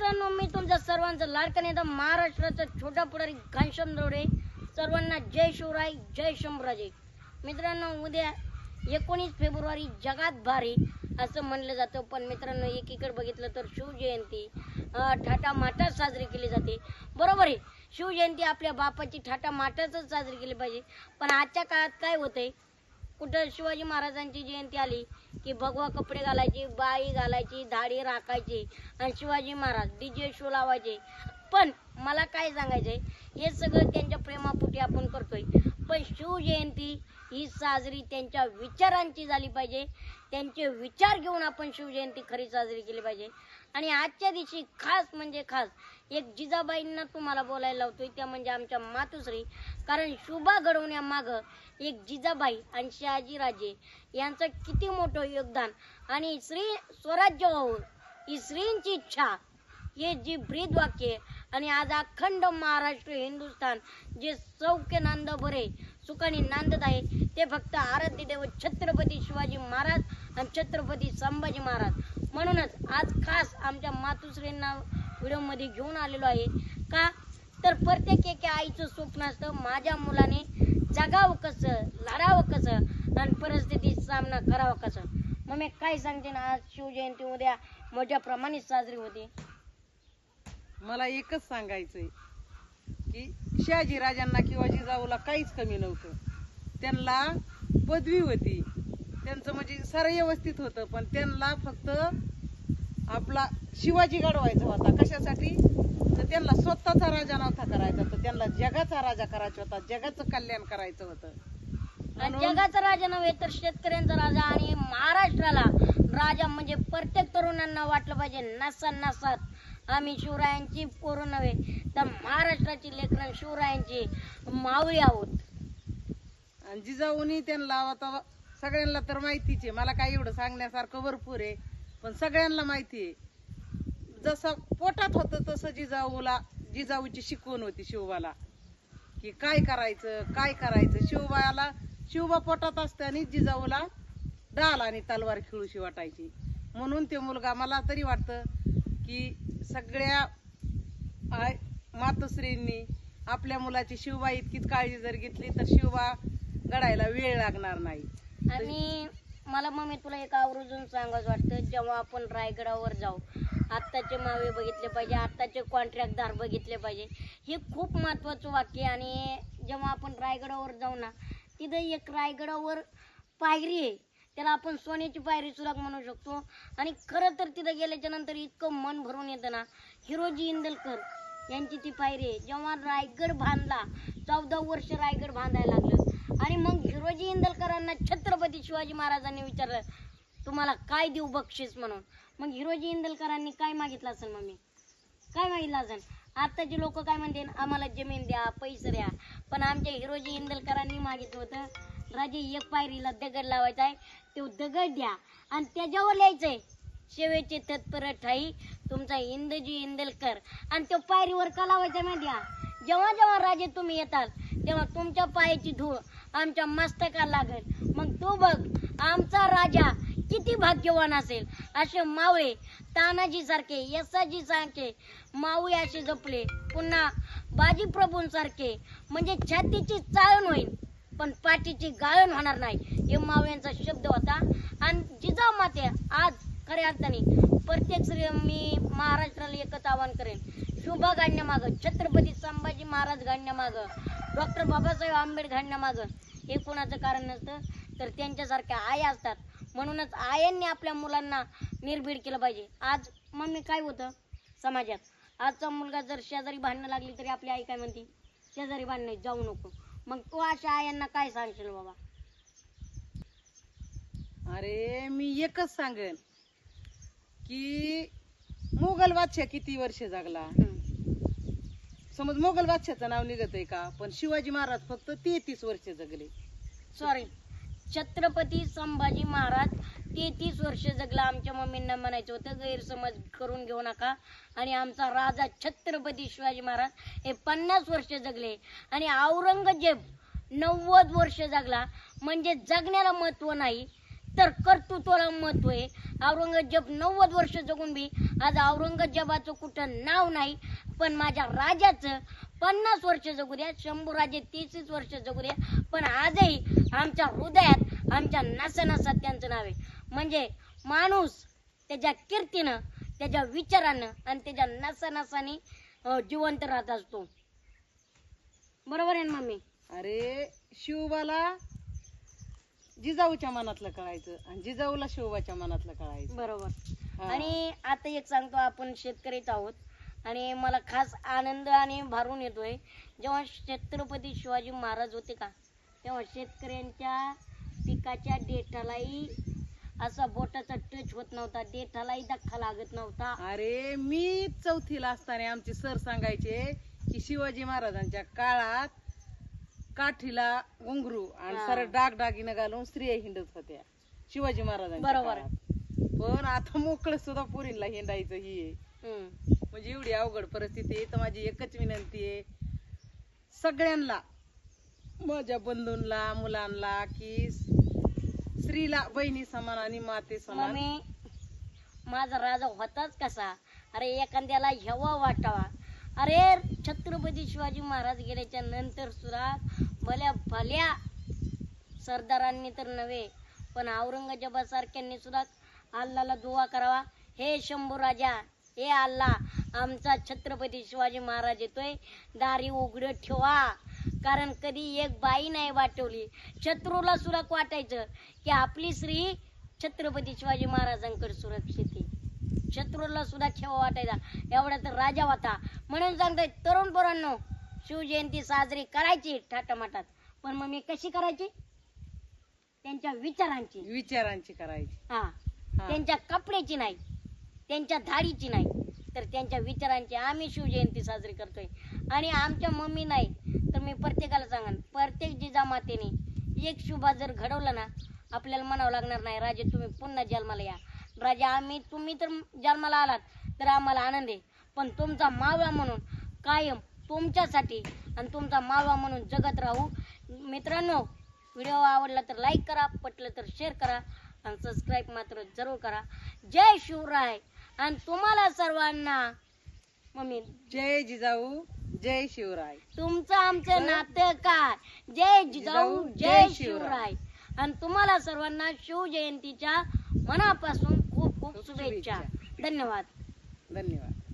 मित्रांनो, मी तुमच्या सर्वांचं लाडका नेता महाराष्ट्राचा छोटा पुढारी घनश्याम दरोडे. सर्वांना जय शिवराय, जय शंभूराजे. मित्रांनो, उद्या 19 फेब्रुवारी जगात भारी असं म्हणलं जातं, पण मित्रांनो एकीकडे बघितलं तर शिवजयंती थाटामाटात साजरी केली जाते. बरोबर आहे, शिवजयंती आपल्या बापाची थाटामाटातच साजरी केली पाहिजे. पण आजच्या काळात काय होतंय, कुठं शिवाजी महाराजांची जयंती आली की भगवा कपडे घालायची, बाई घालायची, दाढी राखायची आणि शिवाजी महाराज डीजे शो लावायचे. पण मला काय सांगायचंय, हे सगळं त्यांच्या प्रेमापोटी आपण करतोय. पण शिवजयंती ही साजरी त्यांच्या विचारांची झाली पाहिजे. त्यांचे विचार घेऊन आपण शिवजयंती खरी साजरी केली पाहिजे. आणि आजच्या दिवशी खास म्हणजे खास एक जिजाबाईंना तुम्हाला बोलायला लावतोय, त्या म्हणजे आमच्या मातोश्री. कारण शोभा घडवण्यामागं एक जिजाबाई आणि शहाजीराजे यांचं किती मोठं योगदान. आणि श्री स्वराज्य व्हावं ही श्रींची इच्छा, हे जी ब्रीद वाक्य. आणि आज अखंड महाराष्ट्र हिंदुस्थान जे सौख्य नांद भरे सुखाने नांदत आहे, ते फक्त आराध्य देव छत्रपती शिवाजी महाराज आणि छत्रपती संभाजी महाराज. म्हणूनच आज खास आमच्या मातोश्रींना व्हिडिओमध्ये घेऊन आलेलो आहे. का तर प्रत्येक एका आईचं स्वप्न असतं, माझ्या मुलाने जगावं कसं, लढावं कसं आणि परिस्थितीत सामना करावा कसं. मग मी काय सांगते ना, आज शिवजयंती उद्या मोठ्या प्रमाणात साजरी होते. मला एकच सांगायचंय की शहाजी राजांना किंवा जिजाऊला काहीच कमी नव्हतं. त्यांना पदवी होती, त्यांचं म्हणजे सारं व्यवस्थित होतं. पण त्यांना फक्त आपला शिवाजी घडवायचा होता. कशासाठी? तर त्यांना स्वतःचा राजा नव्हता करायचा, तर त्यांना जगाचा राजा करायचा होता, जगाचं कल्याण करायचं होतं. आणि जगाचा राजा नव्हे तर शेतकऱ्यांचा राजा. आणि महाराष्ट्राला राजा म्हणजे प्रत्येक तरुणांना वाटलं पाहिजे, नसात नसात आम्ही शिवरायांची पोरं नव्हे तर महाराष्ट्राची लेकरं शिवरायांची मावळी आहोत. आणि जिजाऊनी त्यांना आता सगळ्यांना तर माहितीच आहे, मला काय एवढं सांगण्यासारखं भरपूर आहे, पण सगळ्यांना माहिती आहे. जसं पोटात होतं तसं जिजाऊची शिकवण होती शिवबाला, की काय करायचं काय करायचं. शिवबा पोटात असताना जिजाऊला डाल आणि तलवार खेळूशी वाटायची. म्हणून ते मुलगा, मला तरी वाटतं की सगळ्या मातोश्रींनी आपल्या मुलाची शिवबा इतकीच काळजी जर घेतली तर शिवबा घडायला वेळ लागणार नाही. आणि मला मग मी तुला एक आवर्जून सांगायचं वाटतं, जेव्हा आपण रायगडावर जाऊ आत्ताचे मावे बघितले पाहिजे, आत्ताचे कॉन्ट्रॅक्टदार बघितले पाहिजे. हे खूप महत्वाचं वाक्य. आणि जेव्हा आपण रायगडावर जाऊ ना, तिथं एक रायगडावर पायरी आहे, त्याला आपण सोन्याची पायरी सुद्धा म्हणू शकतो. आणि खरं तर तिथं गेल्याच्या नंतर इतकं मन भरून येतं ना. हिरोजी इंदलकर यांची ती पायरी आहे. जेव्हा रायगड बांधला, 14 वर्ष रायगड बांधायला लागलं. आणि मग हिरोजी इंदलकरांना छत्रपती शिवाजी महाराजांनी विचारलं, तुम्हाला काय देऊ बक्षीस म्हणून. मग हिरोजी इंदलकरांनी काय मागितलं असेल, मग मी काय मागितलं असेल. आताचे लोक काय म्हणते, आम्हाला जमीन द्या, पैसे द्या. पण आमच्या हिरोजी इंदलकरांनी मागितलं होतं, राजे एक पायरीला दगड लावायचा आहे, तो दगड द्या आणि त्याच्यावर लिहायचंय, शेवेचे तत्पर ठाई तुमचा इंदजी इंदलकर. आणि तो पायरीवर का लावायचा माहिती आहे? जेव्हा जेव्हा राजे तुम्ही येताल तेव्हा तुमच्या पायाची धूळ आमच्या मस्तकाला लागेल. मग तू बघ आमचा राजा किती भाग्यवान असेल. असे मावळे तानाजी सारखे, यसाजी सारखे मावळे असे जपले. पुन्हा बाजी प्रभूंसारखे, म्हणजे छातीची चाळण होईल पण पाठीची गाळण होणार नाही, हे मावळ्यांचा शब्द होता. आणि जिजाऊ माते आज खऱ्या अर्थाने प्रत्येक मी महाराष्ट्राला एकच आवाहन करेन, शोभा घालण्यामागं, छत्रपती संभाजी महाराज घालण्यामागं, डॉक्टर बाबासाहेब आंबेडकर घालण्यामागं हे कोणाचं कारण नसतं, तर त्यांच्यासारख्या आया असतात. म्हणूनच आयांनी आपल्या मुलांना निर्भीड केलं पाहिजे. आज मम्मी काय होतं समाजात, आजचा मुलगा जर शेजारी भांडणं लागली तरी आपली आई काय म्हणते, शेजारी भांडणं जाऊ नको. मग तू अशा आयांना काय सांगशील बाबा? अरे मी एकच सांगेन की मोगल बादशाह किती वर्ष जगला. समज मोगल बादशाहचं नाव निघत आहे का, पण शिवाजी महाराज फक्त 33 वर्ष जगले. सॉरी, छत्रपती संभाजी महाराज 33 वर्ष जगला. आमच्या मम्मींना म्हणायचं होतं, गैरसमज करून घेऊ नका. आणि आमचा राजा छत्रपती शिवाजी महाराज हे 50 वर्ष जगले. आणि औरंगजेब 90 वर्ष जगला. म्हणजे जगण्याला महत्व नाही, तर कर्तृत्वाला महत्व आहे. औरंगजेब 90 वर्ष जगून बी आज औरंगजेबाचं कुठं नाव नाही, पण माझ्या राजाचं 50 वर्ष जगू द्या, शंभूराजे 30 वर्ष जगू द्या, पण आजही आमच्या हृदयात, आमच्या नसानसात त्यांचं नाव आहे. म्हणजे माणूस त्याच्या कीर्तीनं, त्याच्या विचारानं आणि त्याच्या नसानसानी जिवंत राहत असतो. बरोबर आहे ना मम्मी? अरे शिवबाला जिजाऊच्या मनातलं कळायचं आणि जिजाऊला शिवबाच्या मनातलं कळायचं. बरोबर. हा. आणि आता एक सांगतो, आपण शेतकरीच आहोत आणि मला खास आनंद आणि भारून येतोय, जेव्हा छत्रपती शिवाजी महाराज होते का, तेव्हा शेतकऱ्यांच्या पिकाच्या देठालाही असा बोटाचा टच होत नव्हता, देठालाही धक्का लागत नव्हता. अरे मी चौथीला असताना आमचे सर सांगायचे की शिवाजी महाराजांच्या काळात काठीला घुंगरू आणि हा. सारे डागडागिनं घालून स्त्रिया हिंडत होत्या शिवाजी महाराजांच्या बरोबर. काळात. पण आता मोकळं सुद्धा पोरींला हिंडायचं ही आहे. हम्म. म्हणजे एवढी अवघड परिस्थिती आहे. तर माझी एकच विनंती आहे सगळ्यांना, माझ्या बंधूंना, मुलांना, की स्त्रीला बहिणी समान आणि माते समान. मम्मी, माझा राजा होताच कसा? अरे एखाद्याला हेवा वाटावा. अरे छत्रपती शिवाजी महाराज गेल्याच्या नंतर सुद्धा भल्या भल्या सरदारांनी तर नव्हे, पण औरंगजेबासारख्यांनी सुद्धा अल्लाला दुआ करावा, हे शंभू राजा, हे अल्ला, आमचा छत्रपती शिवाजी महाराज येतोय, दारी उघड ठेवा. कारण कधी एक बाई नाही वाटवली, शत्रूला सुद्धा वाटायचं की आपली स्त्री छत्रपती शिवाजी महाराजांकडे सुरक्षित आहे. शत्रूला सुद्धा ठेवा वाटायचा, एवढा तर राजा होता. म्हणून सांगतोय तरुण पोरांनो, शिवजयंती साजरी करायची थाटामाटात, पण मग मी कशी करायची? त्यांच्या विचारांची करायची. हा, हा. त्यांच्या कपड्याची नाही, त्यांच्या धाडीची नाही, तर त्यांच्या विचारांची आम्ही शिवजयंती साजरी करतोय. आणि आमच्या मम्मी नाही तर मी प्रत्येकाला सांगन, प्रत्येक जिजामातेने एक शुभा जर घडवलं ना, आपल्याला म्हणावं लागणार नाही राजे तुम्ही पुन्हा जन्माला या. राजा तुम्ही तर जन्माला आलात तर आम्हाला आनंद आहे, पण तुमचा मावळा म्हणून कायम तुमच्यासाठी आणि तुमचा मावळा म्हणून जगत राहू. मित्रांनो, व्हिडिओ आवडला तर लाईक करा, पटलं तर शेअर करा आणि सबस्क्राईब मात्र जरूर करा. जय शिवराय. आणि तुम्हाला सर्वांना मम्मी, जय जिजाऊ, जय शिवराय. तुमचं आमचं नातं काय? जय जिजाऊ, जय शिवराय. आणि तुम्हाला सर्वांना शिवजयंतीच्या मनापासून खूप खूप शुभेच्छा. धन्यवाद. धन्यवाद.